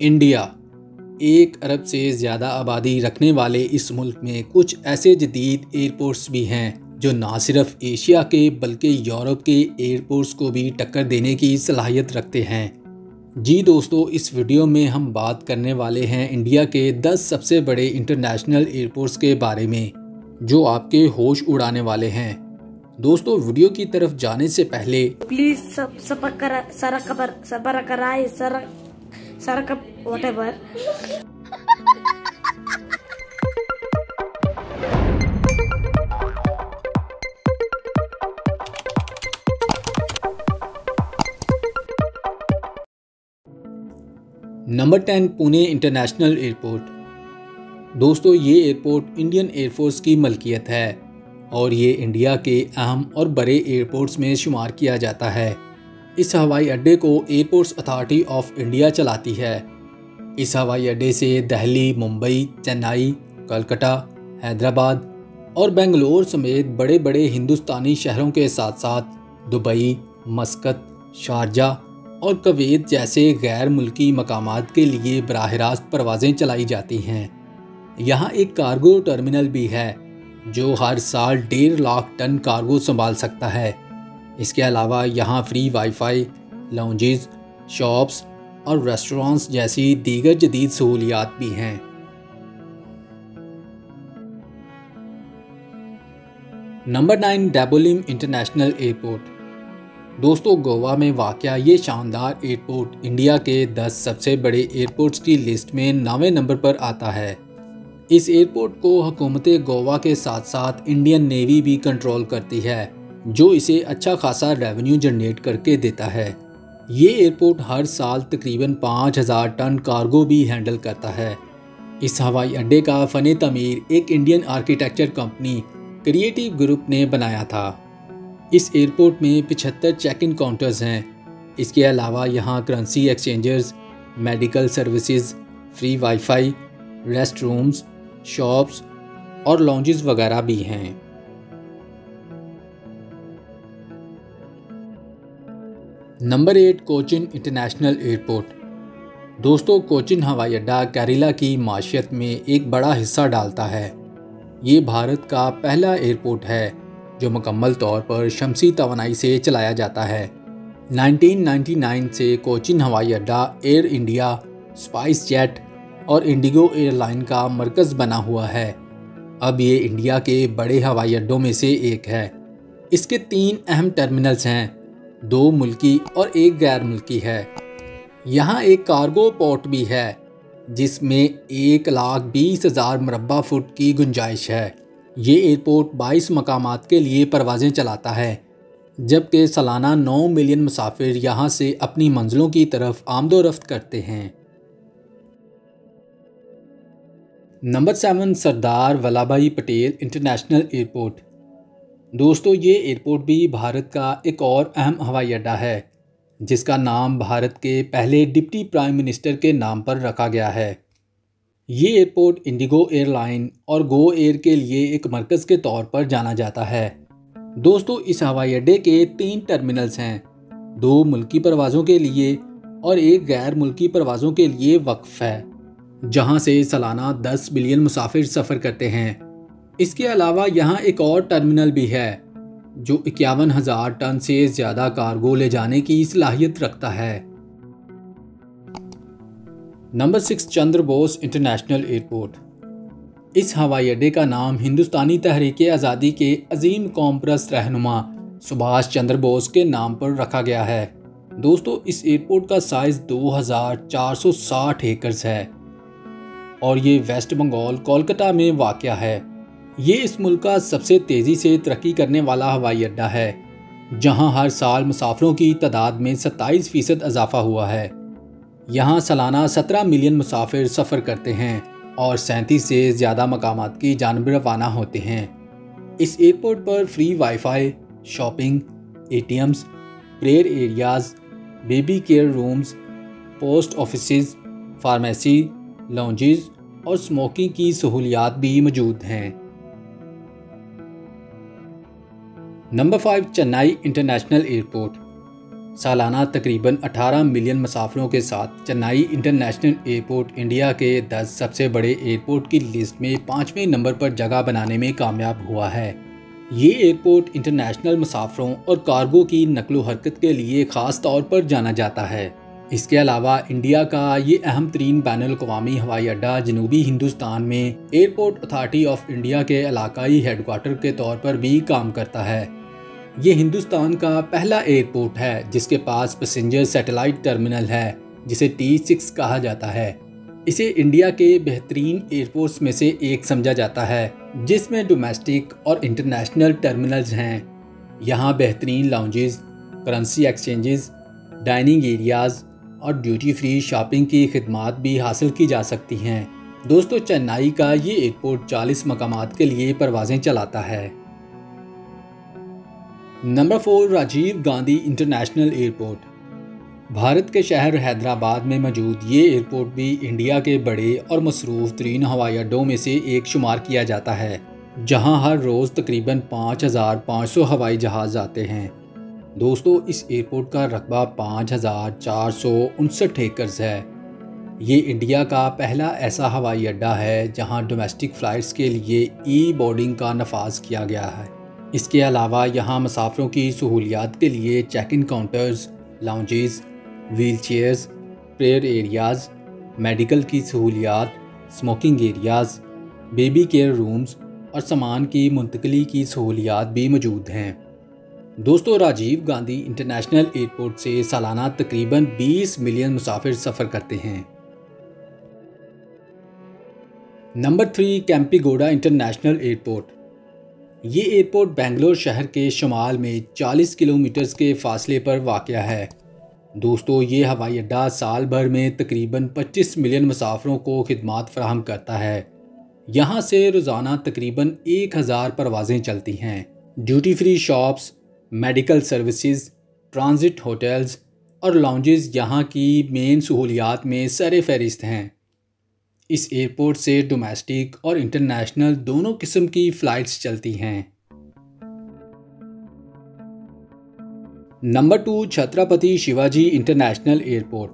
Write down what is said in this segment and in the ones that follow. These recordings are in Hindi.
इंडिया 1 अरब से ज़्यादा आबादी रखने वाले इस मुल्क में कुछ ऐसे जदीद एयरपोर्ट्स भी हैं जो ना सिर्फ एशिया के बल्कि यूरोप के एयरपोर्ट्स को भी टक्कर देने की सलाहियत रखते हैं। जी दोस्तों, इस वीडियो में हम बात करने वाले हैं इंडिया के 10 सबसे बड़े इंटरनेशनल एयरपोर्ट्स के बारे में जो आपके होश उड़ाने वाले हैं। दोस्तों, वीडियो की तरफ जाने से पहले please whatever. Number 10 Pune international airport. दोस्तों, ये एयरपोर्ट इंडियन एयरफोर्स की मलकियत है और ये इंडिया के अहम और बड़े एयरपोर्ट्स में शुमार किया जाता है। इस हवाई अड्डे को एयरपोर्ट्स अथॉरिटी ऑफ इंडिया चलाती है। इस हवाई अड्डे से दिल्ली, मुंबई, चेन्नई, कोलकाता, हैदराबाद और बेंगलोर समेत बड़े बड़े हिंदुस्तानी शहरों के साथ साथ दुबई, मस्कत, शारजाह और कुवैत जैसे गैर मुल्की मकामात के लिए बराह रास्त परवाज़ें चलाई जाती हैं। यहाँ एक कार्गो टर्मिनल भी है जो हर साल 1.5 लाख टन कार्गो संभाल सकता है। इसके अलावा यहाँ फ्री वाईफाई, लाउंजेस, शॉप्स और रेस्टोरेंट्स जैसी दीगर जदीद सहूलियात भी हैं। Number 9 Dabolim international airport. दोस्तों, गोवा में वाक़या ये शानदार एयरपोर्ट इंडिया के 10 सबसे बड़े एयरपोर्ट्स की लिस्ट में 9वें नंबर पर आता है। इस एयरपोर्ट को हुकूमत गोवा के साथ साथ इंडियन नेवी भी कंट्रोल करती है जो इसे अच्छा खासा रेवेन्यू जनरेट करके देता है। ये एयरपोर्ट हर साल तकरीबन 5000 टन कार्गो भी हैंडल करता है। इस हवाई अड्डे का फ़न तमीर एक Indian architecture company creative group ने बनाया था। इस एयरपोर्ट में 75 चेक इन काउंटर्स हैं। इसके अलावा यहाँ currency exchangers, medical services, free wifi, rest rooms, shops और लॉन्जेस वगैरह भी हैं। Number 8 Cochin international airport. दोस्तों, कोचिन हवाई अड्डा केरला की माशियत में एक बड़ा हिस्सा डालता है। ये भारत का पहला एयरपोर्ट है जो मुकम्मल तौर पर शमसी तवानाई से चलाया जाता है। 1999 से कोचिन हवाई अड्डा एयर इंडिया, स्पाइस जेट और इंडिगो एयरलाइन का मरकज़ बना हुआ है। अब ये इंडिया के बड़े हवाई अड्डों में से एक है। इसके 3 अहम टर्मिनल्स हैं, 2 मुल्की और 1 गैर मुल्की है। यहाँ एक कार्गो पोर्ट भी है जिसमें 1,20,000 मुरब्बा फुट की गुंजाइश है। ये एयरपोर्ट 22 मकामात के लिए परवाज़ें चलाता है जबकि सालाना 9 मिलियन मुसाफिर यहाँ से अपनी मंजिलों की तरफ आमदोरफ्त करते हैं। Number 7 Sardar Vallabhbhai Patel international airport. दोस्तों, ये एयरपोर्ट भी भारत का एक और अहम हवाई अड्डा है जिसका नाम भारत के पहले डिप्टी प्राइम मिनिस्टर के नाम पर रखा गया है। ये एयरपोर्ट इंडिगो एयरलाइन और गो एयर के लिए एक मरकज़ के तौर पर जाना जाता है। दोस्तों, इस हवाई अड्डे के 3 टर्मिनल्स हैं, 2 मुल्की परवाज़ों के लिए और 1 गैर मुल्की परवाज़ों के लिए वक्फ है जहाँ से सालाना 10 बिलियन मुसाफिर सफ़र करते हैं। इसके अलावा यहाँ एक और टर्मिनल भी है जो 51,000 टन से ज़्यादा कार्गो ले जाने की सलाहियत रखता है। Number 6 Chandra Bose international airport. इस हवाई अड्डे का नाम हिंदुस्तानी तहरीक आज़ादी के अजीम कौम परस्त रहनुमा सुभाष चंद्र बोस के नाम पर रखा गया है। दोस्तों, इस एयरपोर्ट का साइज़ 2460 एकड़ है और ये वेस्ट बंगाल, कोलकाता में वाक़या है। ये इस मुल्क का सबसे तेज़ी से तरक्की करने वाला हवाई अड्डा है जहां हर साल मुसाफिरों की तादाद में 27% इजाफा हुआ है। यहां सालाना 17 मिलियन मुसाफिर सफ़र करते हैं और 37 से ज़्यादा मकामात की जानिब रवाना होते हैं। इस एयरपोर्ट पर free wifi, shopping, ATMs, prayer areas, baby care rooms, post offices, pharmacy, lounges और स्मोकिंग की सहूलियात भी मौजूद हैं। Number 5 Chennai international airport. सालाना तकरीबन 18 मिलियन मुसाफिरों के साथ चेन्नई इंटरनेशनल एयरपोर्ट इंडिया के 10 सबसे बड़े एयरपोर्ट की लिस्ट में 5वें नंबर पर जगह बनाने में कामयाब हुआ है। ये एयरपोर्ट इंटरनेशनल मुसाफिरों और कार्गो की नकलो हरकत के लिए ख़ास तौर पर जाना जाता है। इसके अलावा इंडिया का ये अहम तरीन बैनुल-अक़वामी हवाई अड्डा जनूबी हिंदुस्तान में एयरपोर्ट अथॉरिटी ऑफ इंडिया के इलाकाई हेडक्वार्टर के तौर पर भी काम करता है। ये हिंदुस्तान का पहला एयरपोर्ट है जिसके पास पैसेंजर सैटेलाइट टर्मिनल है जिसे T6 कहा जाता है। इसे इंडिया के बेहतरीन एयरपोर्ट्स में से एक समझा जाता है जिसमें डोमेस्टिक और इंटरनेशनल टर्मिनल्स हैं। यहाँ बेहतरीन lounges, currency exchanges, dining areas और ड्यूटी फ्री शॉपिंग की खिदमात भी हासिल की जा सकती हैं। दोस्तों, चेन्नई का ये एयरपोर्ट 40 मकामात के लिए परवाज़ें चलाता है। Number 4, Rajiv Gandhi international airport. Bharat के शहर हैदराबाद में मौजूद ये एयरपोर्ट भी इंडिया के बड़े और मसरूफ़ तरीन हवाई अड्डों में से एक शुमार किया जाता है, जहां हर रोज़ तकरीबन 5500 हवाई जहाज़ आते हैं। दोस्तों, इस एयरपोर्ट का रकबा 5459 एकड़ है। ये इंडिया का पहला ऐसा हवाई अड्डा है जहां डोमेस्टिक फ़्लाइट्स के लिए ई-बोर्डिंग का नफाज किया गया है। इसके अलावा यहाँ मुसाफिरों की सहूलियात के लिए check in counters, lounges, wheel chairs, prayer areas, medical की सहूलियात, smoking areas, baby care rooms और सामान की मुंतकली की सहूलियात भी मौजूद हैं। दोस्तों, राजीव गांधी इंटरनेशनल एयरपोर्ट से सालाना तकरीबन 20 मिलियन मुसाफिर सफ़र करते हैं। Number 3, Kempegowda international airport. ये एयरपोर्ट बेंगलोर शहर के शुमाल में 40 किलोमीटर के फासले पर वाक़या है। दोस्तों, ये हवाई अड्डा साल भर में तकरीबन 25 मिलियन मुसाफिरों को खिदमात फराहम करता है। यहाँ से रोज़ाना तकरीबन 1000 परवाज़ें चलती हैं। Duty free shops, medical services, transit hotels और लाउंजेस यहाँ की मेन सहूलियात में सरे फहरिस्त हैं। इस एयरपोर्ट से डोमेस्टिक और इंटरनेशनल दोनों किस्म की फ़्लाइट्स चलती हैं। Number 2, Chhatrapati Shivaji international airport.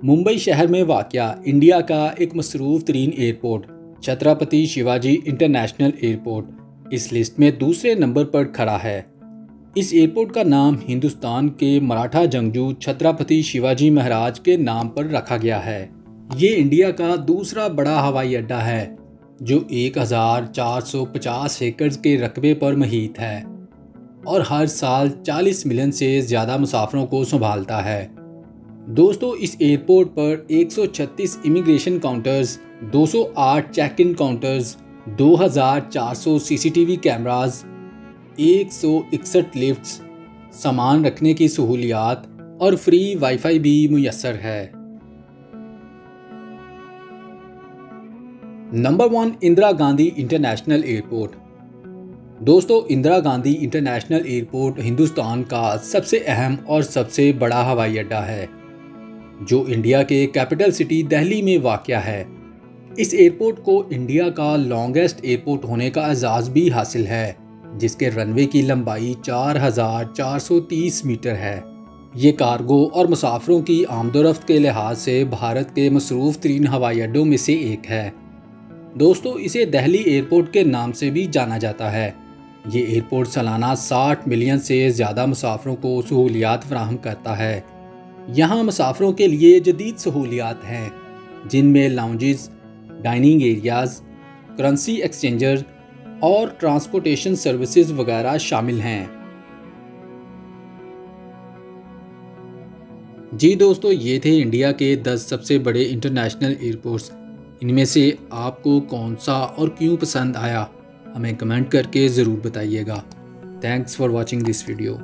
Mumbai शहर में वाक़या इंडिया का एक मसरूफ़ तरीन airport Chhatrapati Shivaji international airport इस लिस्ट में दूसरे नंबर पर खड़ा है। इस एयरपोर्ट का नाम हिंदुस्तान के मराठा जंगजू छत्रपति शिवाजी महाराज के नाम पर रखा गया है। ये इंडिया का दूसरा बड़ा हवाई अड्डा है जो 1450 एकड़ के रकबे पर मुहित है और हर साल 40 मिलियन से ज़्यादा मुसाफिरों को संभालता है। दोस्तों, इस एयरपोर्ट पर 136 immigration counters, 208 check in counters, 2400 CCTV cameras, 161 lifts, सामान रखने की सहूलियात और फ्री वाईफाई भी मुयस्सर है। Number 1, Indira Gandhi international airport. दोस्तों, इंदिरा गांधी इंटरनेशनल एयरपोर्ट हिंदुस्तान का सबसे अहम और सबसे बड़ा हवाई अड्डा है जो इंडिया के कैपिटल सिटी दिल्ली में वाक़या है। इस एयरपोर्ट को इंडिया का लॉन्गेस्ट एयरपोर्ट होने का एजाज़ भी हासिल है जिसके रनवे की लंबाई 4430 मीटर है। ये कार्गो और मुसाफिरों की आमदोरफ्त के लिहाज से भारत के मसरूफ़ तरीन हवाई अड्डों में से एक है। दोस्तों, इसे दिल्ली एयरपोर्ट के नाम से भी जाना जाता है। ये एयरपोर्ट सालाना 60 मिलियन से ज़्यादा मुसाफिरों को सहूलियात फराहम करता है। यहाँ मुसाफिरों के लिए जदीद सहूलियात हैं जिनमें lounges, dining areas, currency exchanger और ट्रांसपोर्टेशन सर्विसेज वगैरह शामिल हैं। जी दोस्तों, ये थे इंडिया के 10 सबसे बड़े इंटरनेशनल एयरपोर्ट्स। इनमें से आपको कौन सा और क्यों पसंद आया हमें कमेंट करके ज़रूर बताइएगा। Thanks for watching this video.